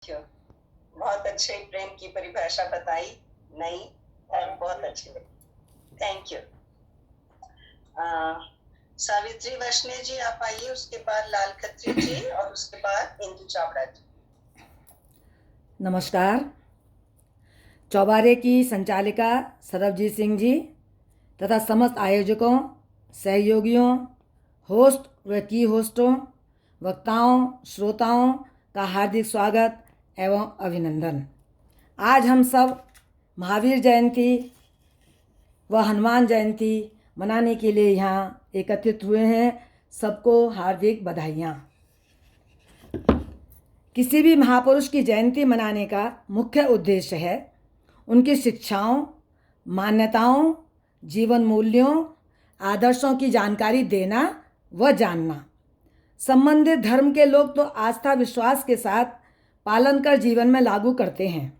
क्यों? बहुत अच्छे प्रेम की परिभाषा बताई, नई और बहुत अच्छी लगी। Thank you. सावित्री वैष्णव जी आप आइए, उसके बाद लाल खत्री जी और उसके बाद इंदु चावड़ा जी। नमस्कार। चौबारे की संचालिका सरबजीत सिंह जी तथा समस्त आयोजकों, सहयोगियों, होस्ट व की होस्टों, वक्ताओं, श्रोताओं का हार्दिक स्वागत एवं अभिनंदन। आज हम सब महावीर जयंती व हनुमान जयंती मनाने के लिए यहाँ एकत्रित हुए हैं। सबको हार्दिक बधाइयाँ। किसी भी महापुरुष की जयंती मनाने का मुख्य उद्देश्य है उनकी शिक्षाओं, मान्यताओं, जीवन मूल्यों, आदर्शों की जानकारी देना व जानना। संबंधित धर्म के लोग तो आस्था विश्वास के साथ पालन कर जीवन में लागू करते हैं।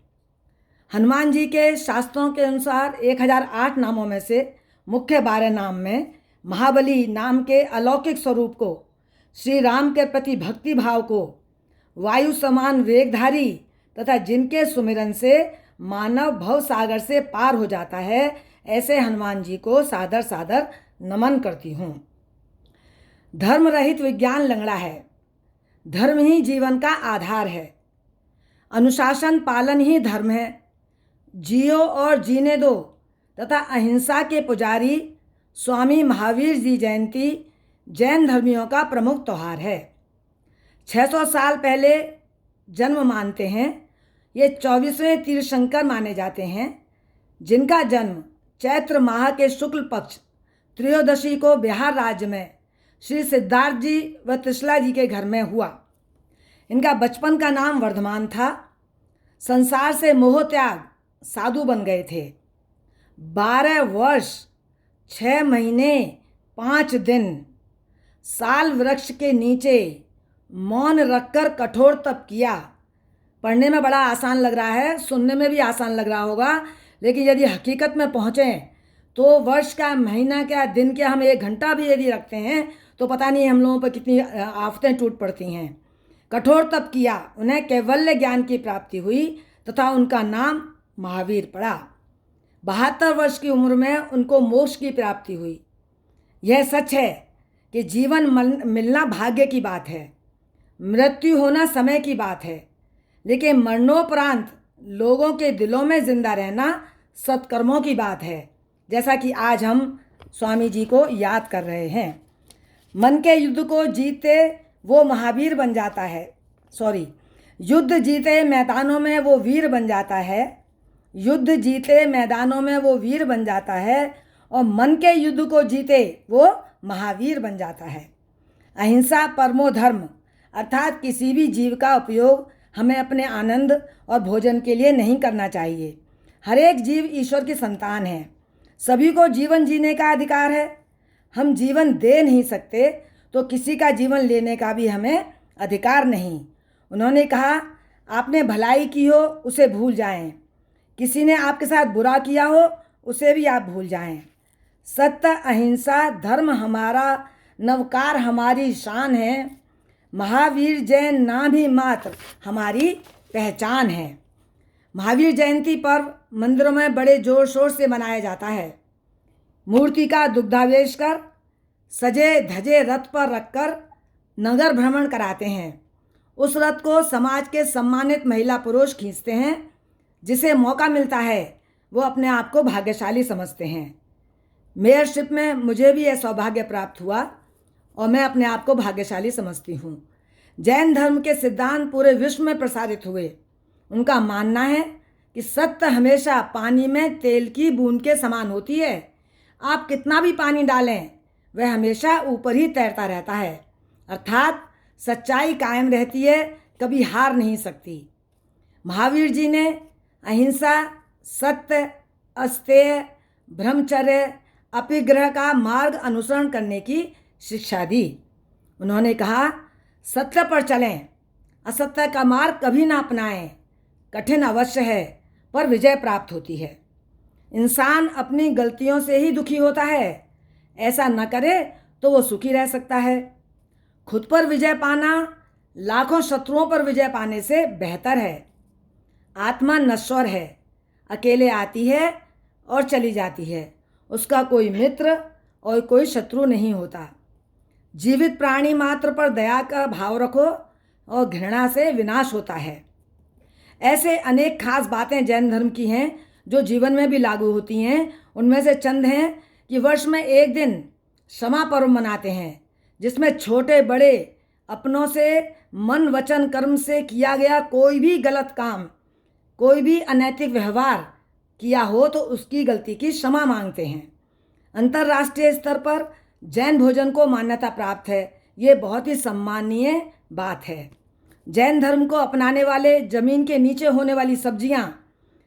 हनुमान जी के शास्त्रों के अनुसार 1008 नामों में से मुख्य 12 नाम में महाबली नाम के अलौकिक स्वरूप को, श्री राम के प्रति भक्ति भाव को, वायु समान वेगधारी तथा जिनके सुमिरन से मानव भव सागर से पार हो जाता है, ऐसे हनुमान जी को सादर सादर नमन करती हूँ। धर्म रहित विज्ञान लंगड़ा है। धर्म ही जीवन का आधार है। अनुशासन पालन ही धर्म है। जियो और जीने दो तथा अहिंसा के पुजारी स्वामी महावीर जी जयंती जैन धर्मियों का प्रमुख त्यौहार है। 600 साल पहले जन्म मानते हैं। ये 24वें तीर्थंकर माने जाते हैं, जिनका जन्म चैत्र माह के शुक्ल पक्ष त्रयोदशी को बिहार राज्य में श्री सिद्धार्थ जी व त्रिशला जी के घर में हुआ। इनका बचपन का नाम वर्धमान था। संसार से मोह त्याग साधु बन गए थे। 12 वर्ष 6 महीने 5 दिन साल वृक्ष के नीचे मौन रखकर कठोर तप किया। पढ़ने में बड़ा आसान लग रहा है, सुनने में भी आसान लग रहा होगा, लेकिन यदि हकीकत में पहुँचें तो वर्ष का, महीना क्या, दिन क्या, हम 1 घंटा भी यदि रखते हैं तो पता नहीं हम लोगों पर कितनी आफतें टूट पड़ती हैं। कठोर तप किया, उन्हें कैवल्य ज्ञान की प्राप्ति हुई तथा उनका नाम महावीर पड़ा। 72 वर्ष की उम्र में उनको मोक्ष की प्राप्ति हुई। यह सच है कि जीवन मिलना भाग्य की बात है, मृत्यु होना समय की बात है, लेकिन मरणोपरांत लोगों के दिलों में जिंदा रहना सत्कर्मों की बात है, जैसा कि आज हम स्वामी जी को याद कर रहे हैं। मन के युद्ध को जीते वो महावीर बन जाता है, युद्ध जीते मैदानों में वो वीर बन जाता है। युद्ध जीते मैदानों में वो वीर बन जाता है और मन के युद्ध को जीते वो महावीर बन जाता है। अहिंसा परमो धर्म, अर्थात किसी भी जीव का उपयोग हमें अपने आनंद और भोजन के लिए नहीं करना चाहिए। हर एक जीव ईश्वर की संतान है। सभी को जीवन जीने का अधिकार है। हम जीवन दे नहीं सकते तो किसी का जीवन लेने का भी हमें अधिकार नहीं। उन्होंने कहा, आपने भलाई की हो उसे भूल जाएं, किसी ने आपके साथ बुरा किया हो उसे भी आप भूल जाएं। सत्य अहिंसा धर्म हमारा, नवकार हमारी शान है। महावीर जैन नाम ही मात्र हमारी पहचान है। महावीर जयंती पर्व मंदिरों में बड़े जोर शोर से मनाया जाता है। मूर्ति का दुग्धावेश कर सजे धजे रथ पर रखकर नगर भ्रमण कराते हैं। उस रथ को समाज के सम्मानित महिला पुरुष खींचते हैं। जिसे मौका मिलता है वो अपने आप को भाग्यशाली समझते हैं। मेयरशिप में मुझे भी यह सौभाग्य प्राप्त हुआ और मैं अपने आप को भाग्यशाली समझती हूँ। जैन धर्म के सिद्धांत पूरे विश्व में प्रसारित हुए। उनका मानना है कि सत्य हमेशा पानी में तेल की बूंद के समान होती है। आप कितना भी पानी डालें वह हमेशा ऊपर ही तैरता रहता है, अर्थात सच्चाई कायम रहती है, कभी हार नहीं सकती। महावीर जी ने अहिंसा, सत्य, अस्तेय, ब्रह्मचर्य, अपिग्रह का मार्ग अनुसरण करने की शिक्षा दी। उन्होंने कहा, सत्य पर चलें, असत्य का मार्ग कभी ना अपनाएं। कठिन अवश्य है पर विजय प्राप्त होती है। इंसान अपनी गलतियों से ही दुखी होता है। ऐसा न करे तो वो सुखी रह सकता है। खुद पर विजय पाना लाखों शत्रुओं पर विजय पाने से बेहतर है। आत्मा नश्वर है, अकेले आती है और चली जाती है, उसका कोई मित्र और कोई शत्रु नहीं होता। जीवित प्राणी मात्र पर दया का भाव रखो और घृणा से विनाश होता है। ऐसे अनेक खास बातें जैन धर्म की हैं जो जीवन में भी लागू होती हैं। उनमें से चंद हैं कि वर्ष में एक दिन क्षमा पर्व मनाते हैं, जिसमें छोटे बड़े अपनों से मन वचन कर्म से किया गया कोई भी गलत काम, कोई भी अनैतिक व्यवहार किया हो तो उसकी गलती की क्षमा मांगते हैं। अंतर्राष्ट्रीय स्तर पर जैन भोजन को मान्यता प्राप्त है। ये बहुत ही सम्मानीय बात है। जैन धर्म को अपनाने वाले जमीन के नीचे होने वाली सब्जियां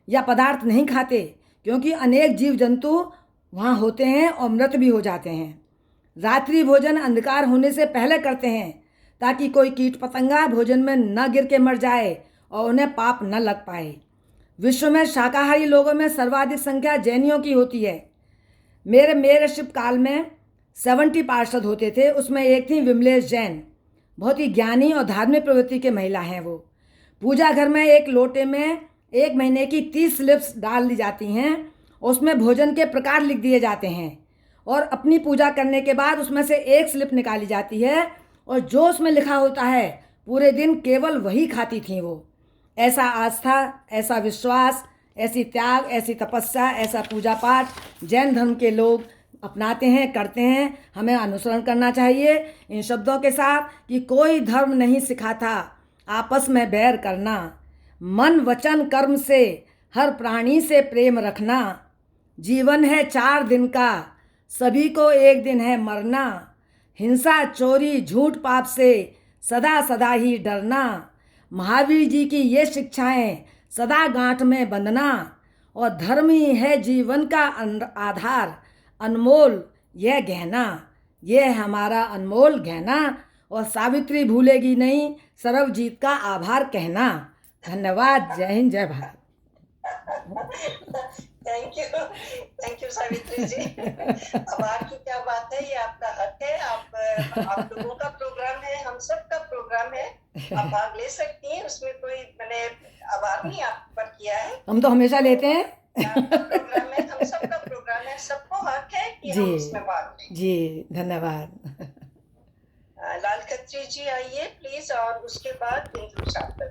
या पदार्थ नहीं खाते, क्योंकि अनेक जीव जंतु वहाँ होते हैं और मृत भी हो जाते हैं। रात्रि भोजन अंधकार होने से पहले करते हैं, ताकि कोई कीट पतंगा भोजन में न गिर के मर जाए और उन्हें पाप न लग पाए। विश्व में शाकाहारी लोगों में सर्वाधिक संख्या जैनियों की होती है। मेरे मेयरशिप काल में 70 पार्षद होते थे, उसमें एक थी विमलेश जैन। बहुत ही ज्ञानी और धार्मिक प्रवृत्ति के महिला हैं वो। पूजा घर में एक लोटे में 1 महीने की 30 स्लिप्स डाल दी जाती हैं, उसमें भोजन के प्रकार लिख दिए जाते हैं और अपनी पूजा करने के बाद उसमें से एक स्लिप निकाली जाती है और जो उसमें लिखा होता है पूरे दिन केवल वही खाती थी वो। ऐसा आस्था, ऐसा विश्वास, ऐसी त्याग, ऐसी तपस्या, ऐसा पूजा पाठ जैन धर्म के लोग अपनाते हैं, करते हैं। हमें अनुसरण करना चाहिए इन शब्दों के साथ कि कोई धर्म नहीं सिखाता आपस में बैर करना, मन वचन कर्म से हर प्राणी से प्रेम रखना। जीवन है 4 दिन का, सभी को एक दिन है मरना। हिंसा चोरी झूठ पाप से सदा सदा ही डरना। महावीर जी की ये शिक्षाएं सदा गांठ में बंधना। और धर्म ही है जीवन का आधार, अनमोल यह गहना। यह है हमारा अनमोल गहना। और सावित्री भूलेगी नहीं सर्वजीत का आभार कहना। धन्यवाद। जय हिंद, जय भारत। थैंक यू सावित्री जी। आभार की क्या बात है, ये आपका हक है। आप लोगों का प्रोग्राम है, हम सब का प्रोग्राम है, आप भाग ले सकती हैं, उसमें कोई मैंने आभार नहीं आप पर किया है। हम तो हमेशा लेते हैं। आपका प्रोग्राम है, हम सबका प्रोग्राम है, सबको हक है कि हम इसमें भाग लें। जी धन्यवाद। लाल खत्री जी आइए प्लीज, और उसके बाद इंद्रू शास्त्री।